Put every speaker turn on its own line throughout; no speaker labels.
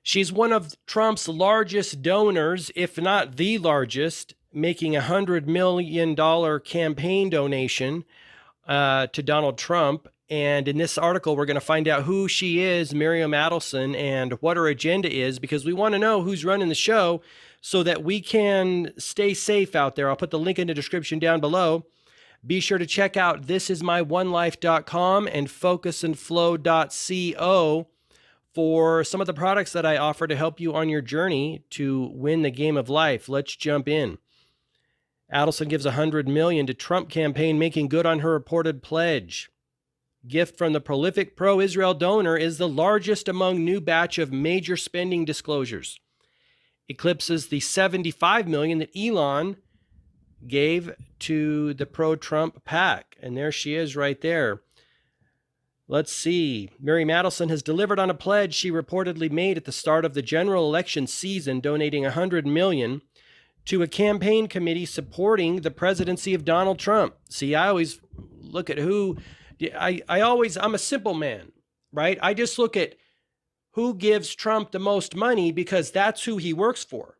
She's one of Trump's largest donors, if not the largest, making a $100 million campaign donation to Donald Trump. And in this article, we're going to find out who she is, Miriam Adelson, and what her agenda is, because we want to know who's running the show so that we can stay safe out there. I'll put the link in the description down below. Be sure to check out thisismyonelife.com and focusandflow.co for some of the products that I offer to help you on your journey to win the game of life. Let's jump in. Adelson gives $100 million to Trump campaign, making good on her reported pledge. Gift from the prolific pro-Israel donor is the largest among new batch of major spending disclosures. Eclipses the $75 million that Elon gave to the pro-Trump PAC. And there she is right there. Let's see. Miriam Adelson has delivered on a pledge she reportedly made at the start of the general election season, donating $100 million to a campaign committee supporting the presidency of Donald Trump. See, I always look at who... I'm a simple man, right? I just look at who gives Trump the most money because that's who he works for,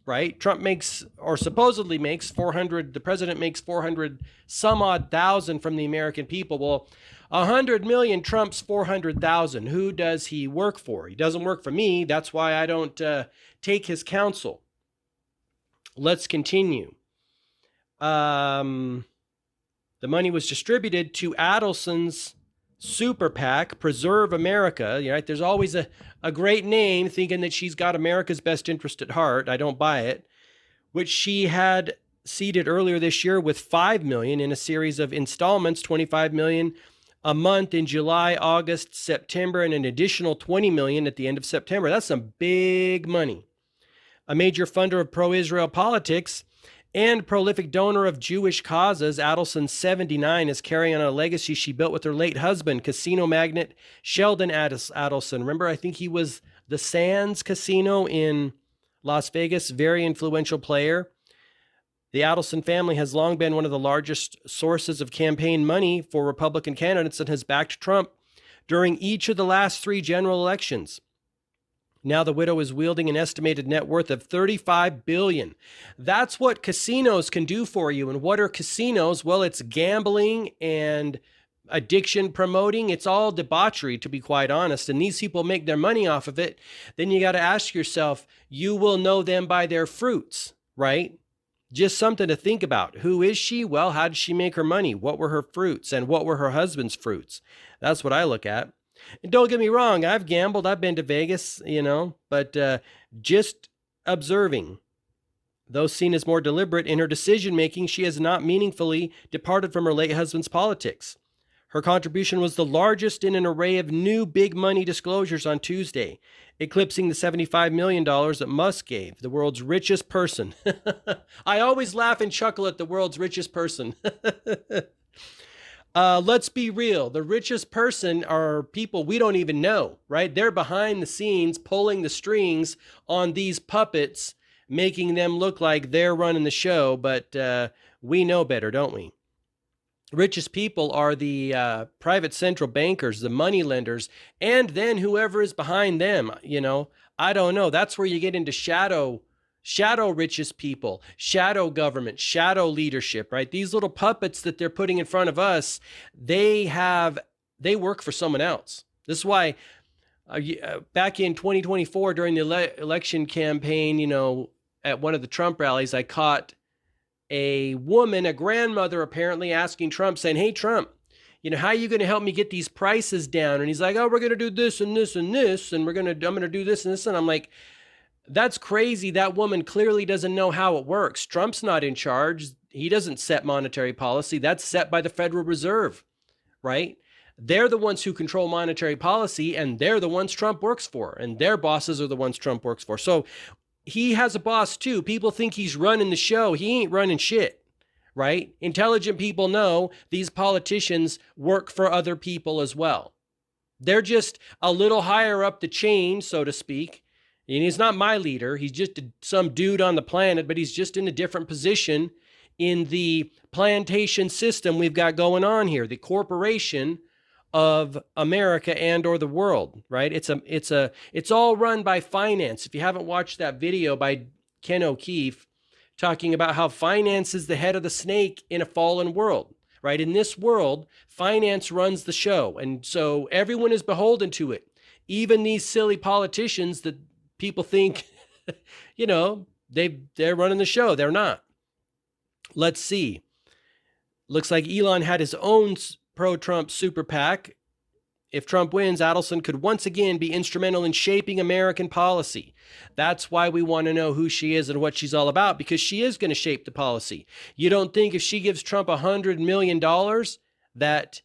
right? Trump makes, or supposedly makes, 400, the president makes 400 some odd thousand from the American people. Well, 100 million trumps 400,000. Who does he work for? He doesn't work for me. That's why I don't take his counsel. Let's continue. The money was distributed to Adelson's super PAC, Preserve America. Right? There's always a great name, thinking that she's got America's best interest at heart. I don't buy it. Which she had seeded earlier this year with $5 million in a series of installments, $25 million a month in July, August, September, and an additional $20 million at the end of September. That's some big money. A major funder of pro-Israel politics and prolific donor of Jewish causes, Adelson, 79, is carrying on a legacy she built with her late husband, casino magnate Sheldon Adelson. Remember, I think he was the Sands Casino in Las Vegas, very influential player. The Adelson family has long been one of the largest sources of campaign money for Republican candidates and has backed Trump during each of the last 3 general elections. Now the widow is wielding an estimated net worth of $35 billion. That's what casinos can do for you. And what are casinos? Well, it's gambling and addiction promoting. It's all debauchery, to be quite honest. And these people make their money off of it. Then you got to ask yourself, you will know them by their fruits, right? Just something to think about. Who is she? Well, how did she make her money? What were her fruits? And what were her husband's fruits? That's what I look at. And don't get me wrong, I've gambled, I've been to Vegas, but just observing. Though seen as more deliberate in her decision-making, she has not meaningfully departed from her late husband's politics. Her contribution was the largest in an array of new big money disclosures on Tuesday, eclipsing the $75 million that Musk gave, the world's richest person. I always laugh and chuckle at the world's richest person. Let's be real. The richest person are people we don't even know, right? They're behind the scenes pulling the strings on these puppets, making them look like they're running the show, but we know better, don't we? Richest people are the private central bankers, the money lenders, and then whoever is behind them, I don't know. That's where you get into shadow richest people, shadow government, shadow leadership, right? These little puppets that they're putting in front of us, they work for someone else. This is why back in 2024 during the election campaign, at one of the Trump rallies, I caught a woman, a grandmother apparently, asking Trump, saying, "Hey, Trump, how are you going to help me get these prices down?" And he's like, "Oh, we're going to do this and this and this, and I'm going to do this and this." And I'm like, that's crazy. That woman clearly doesn't know how it works. Trump's not in charge. He doesn't set monetary policy. That's set by the Federal Reserve, right? They're the ones who control monetary policy, and they're the ones Trump works for, and their bosses are the ones Trump works for. So he has a boss too. People think he's running the show. He ain't running shit, right? Intelligent people know these politicians work for other people as well. They're just a little higher up the chain, so to speak. And he's not my leader. He's just some dude on the planet, but he's just in a different position in the plantation system we've got going on here. The corporation of America and or the world, right? It's all run by finance. If you haven't watched that video by Ken O'Keefe talking about how finance is the head of the snake in a fallen world, right? In this world, finance runs the show. And so everyone is beholden to it. Even these silly politicians that people think, they're running the show. They're not. Let's see. Looks like Elon had his own pro-Trump super PAC. If Trump wins, Adelson could once again be instrumental in shaping American policy. That's why we want to know who she is and what she's all about, because she is going to shape the policy. You don't think if she gives Trump $100 million that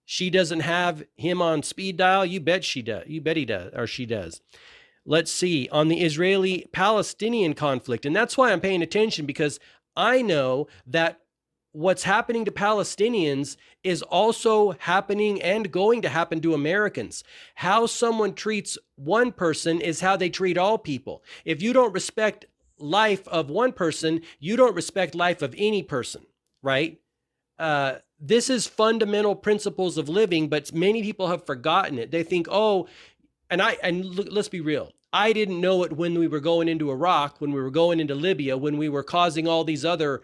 she doesn't have him on speed dial? You bet she does. You bet he does, or she does. Let's see, on the Israeli-Palestinian conflict. And that's why I'm paying attention, because I know that what's happening to Palestinians is also happening and going to happen to Americans. How someone treats one person is how they treat all people. If you don't respect life of one person, you don't respect life of any person, right? This is fundamental principles of living, but many people have forgotten it. They think, let's be real. I didn't know it when we were going into Iraq, when we were going into Libya, when we were causing all these other,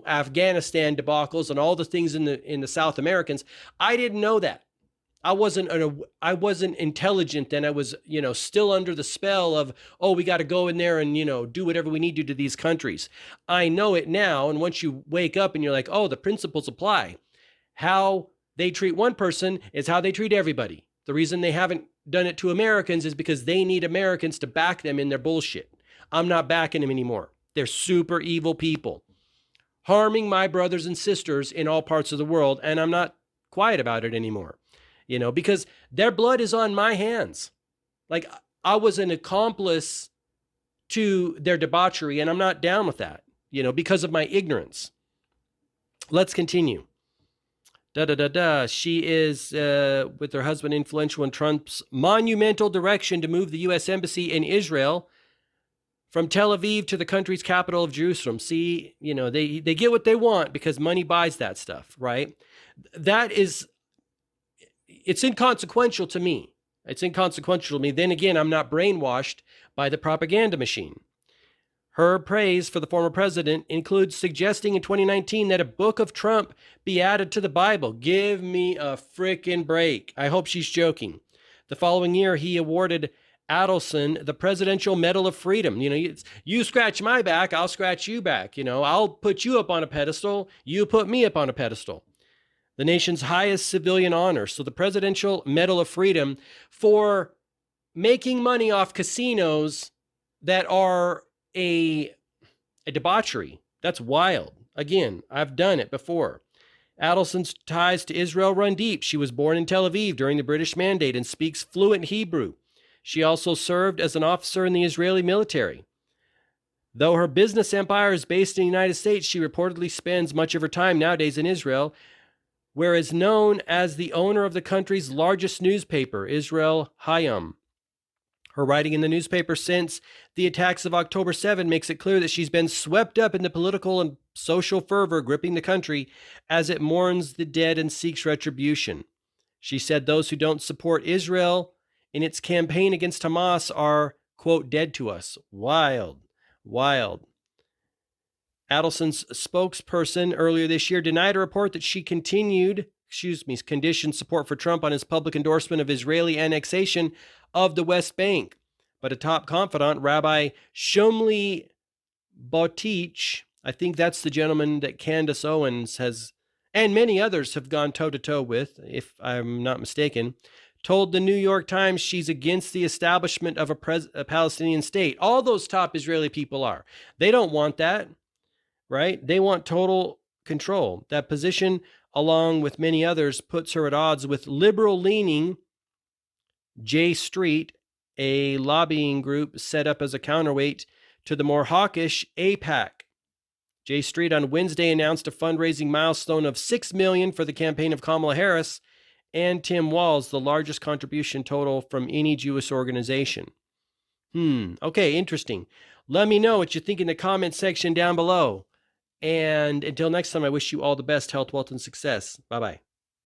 Afghanistan debacles and all the things in the South Americans. I didn't know that. I wasn't intelligent then. I was, still under the spell of, we got to go in there and, do whatever we need to these countries. I know it now. And once you wake up and you're like, the principles apply. How they treat one person is how they treat everybody. The reason they haven't done it to Americans is because they need Americans to back them in their bullshit. I'm not backing them anymore. They're super evil people, harming my brothers and sisters in all parts of the world. And I'm not quiet about it anymore, because their blood is on my hands. Like, I was an accomplice to their debauchery, and I'm not down with that, because of my ignorance. Let's continue. She is, with her husband, influential in Trump's monumental direction to move the U.S. Embassy in Israel from Tel Aviv to the country's capital of Jerusalem. See, they get what they want because money buys that stuff, right? It's inconsequential to me. Then again, I'm not brainwashed by the propaganda machine. Her praise for the former president includes suggesting in 2019 that a book of Trump be added to the Bible. Give me a frickin' break. I hope she's joking. The following year, he awarded Adelson the Presidential Medal of Freedom. You scratch my back, I'll scratch you back. I'll put you up on a pedestal, you put me up on a pedestal. The nation's highest civilian honor. So the Presidential Medal of Freedom for making money off casinos that are a debauchery. That's wild. Again, I've done it before. Adelson's ties to Israel run deep. She was born in Tel Aviv during the British Mandate and speaks fluent Hebrew. She also served as an officer in the Israeli military. Though her business empire is based in the United States, she reportedly spends much of her time nowadays in Israel, where is known as the owner of the country's largest newspaper, Israel Hayom. Her writing in the newspaper since the attacks of October 7 makes it clear that she's been swept up in the political and social fervor gripping the country as it mourns the dead and seeks retribution. She said those who don't support Israel in its campaign against Hamas are, quote, dead to us. Wild. Adelson's spokesperson earlier this year denied a report that she conditioned support for Trump on his public endorsement of Israeli annexation of the West Bank. But a top confidant, Rabbi Shumli Botich, I think that's the gentleman that Candace Owens has, and many others have gone toe-to-toe with, if I'm not mistaken, told the New York Times she's against the establishment of a Palestinian state. All those top Israeli people are. They don't want that, right? They want total control. That position, along with many others, puts her at odds with liberal-leaning J Street, a lobbying group set up as a counterweight to the more hawkish APPAREL. J Street on Wednesday announced a fundraising milestone of $6 million for the campaign of Kamala Harris and Tim Walz, the largest contribution total from any Jewish organization. Okay, interesting. Let me know what you think in the comment section down below. And until next time, I wish you all the best health, wealth, and success. Bye-bye.